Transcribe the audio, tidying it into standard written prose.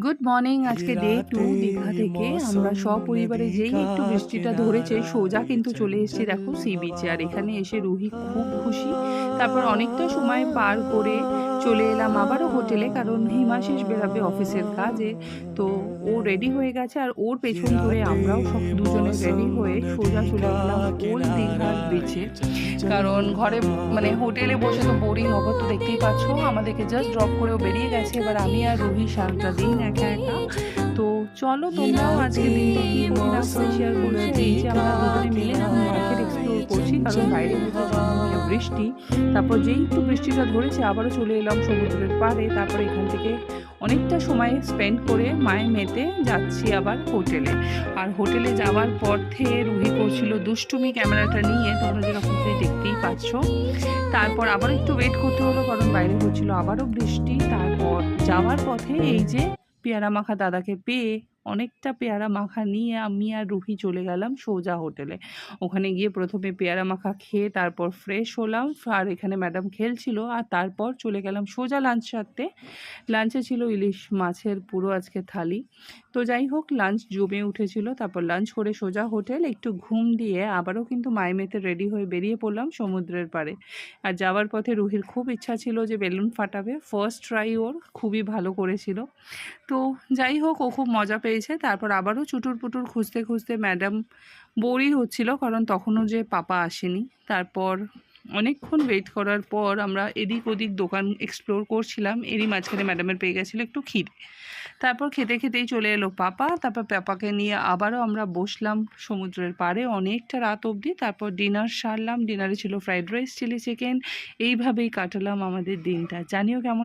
Good morning. আজকে day 2 Digha থেকে আমরা সপরিবারে যেই একটু বৃষ্টিটা ধরেছে সোজা কিন্তু চলে এসেছি দেখো সি বিচে। আর এখানে এসে রুহি খুব খুশি। তারপর অনেকটা সময় পার করে চলে এলাম আবারও হোটেলে, কারণ হিমাশিস বেরাবে অফিসের কাজে। তো ও রেডি হয়ে গেছে আর ওর পেছন ধরে আমরাও সব দুজনে রেডি হয়ে সোজা চলে গেলাম ওল্ড দীঘার বিচে। কারণ ঘরে হোটেলে বসে তো বোরিং হবে, তো দেখতেই পাচ্ছ আমাদেরকে জাস্ট ড্রপ করেও বেরিয়ে গেছে। এবার আমি আর রুহি সারাটা দিন একা একা। তো চলো তোমরাও আজকে দিনটা কি করি না করে শেয়ার করছি। এই যে আমরা দুজনে মিলে এখন মার্কেট এক্সপ্লোর করছি, কারণ বাইরে হচ্ছে ঝমঝমিয়ে বৃষ্টি। তারপর যেই একটু বৃষ্টিটা ধরেছে আবারও চলে এলাম সমুদ্রের পাড়ে। তারপর এখান থেকে অনেকটা সময় স্পেন্ড করে মায়ে মেতে যাচ্ছি আবার হোটেলে। আর হোটেলে যাওয়ার পথে রুহি করছিল দুষ্টুমি ক্যামেরাটা নিয়ে, তোমরা যেরকম দেখতেই পাচ্ছ। তারপর আবার একটু ওয়েট করতে হলো, কারণ বাইরে হচ্ছিল আবারও বৃষ্টি। তারপর যাওয়ার পথে এই যে পেয়ারা মাখা দাদাকে পেয়ে অনেকটা পেয়ারা মাখা নিয়ে আমি আর রুহি চলে গেলাম সোজা হোটেলে। ওখানে গিয়ে প্রথমে পেয়ারা মাখা খেয়ে তারপর ফ্রেশ হলাম। আর এখানে ম্যাডাম খেলছিল। আর তারপর চলে গেলাম সোজা লাঞ্চ সারতে। লাঞ্চে ছিল ইলিশ মাছের পুরো আজকে থালি। তো যাই হোক, লাঞ্চ জমে উঠেছিল। তারপর লাঞ্চ করে সোজা হোটেল, একটু ঘুম দিয়ে আবারও কিন্তু মাইমেতে রেডি হয়ে বেরিয়ে পড়লাম সমুদ্রের পাড়ে। আর যাওয়ার পথে রুহির খুব ইচ্ছা ছিল যে বেলুন ফাটাবে, ফার্স্ট ট্রাই ওর খুবই ভালো করেছিল। তো যাই হোক, ও খুব মজা পেয়েছে। তারপর আবারও চুটুর পুটুর খুঁজতে খুঁজতে ম্যাডাম বোরই হচ্ছিল, কারণ তখনও যে পাপা আসেনি। তারপর অনেকক্ষণ ওয়েট করার পর আমরা এদিক ওদিক দোকান এক্সপ্লোর করছিলাম। এরই মাঝখানে ম্যাডামের পেয়ে গেছিলো একটু খিদে। তারপর খেতে খেতেই চলে এলো পাপা। তারপর পাপাকে নিয়ে আবারও আমরা বসলাম সমুদ্রের পাড়ে অনেকটা রাত অবধি। তারপর ডিনার সারলাম। ডিনারে ছিল ফ্রাইড রাইস, চিলি চিকেন। এইভাবেই কাটালাম আমাদের দিনটা। জানিও কেমন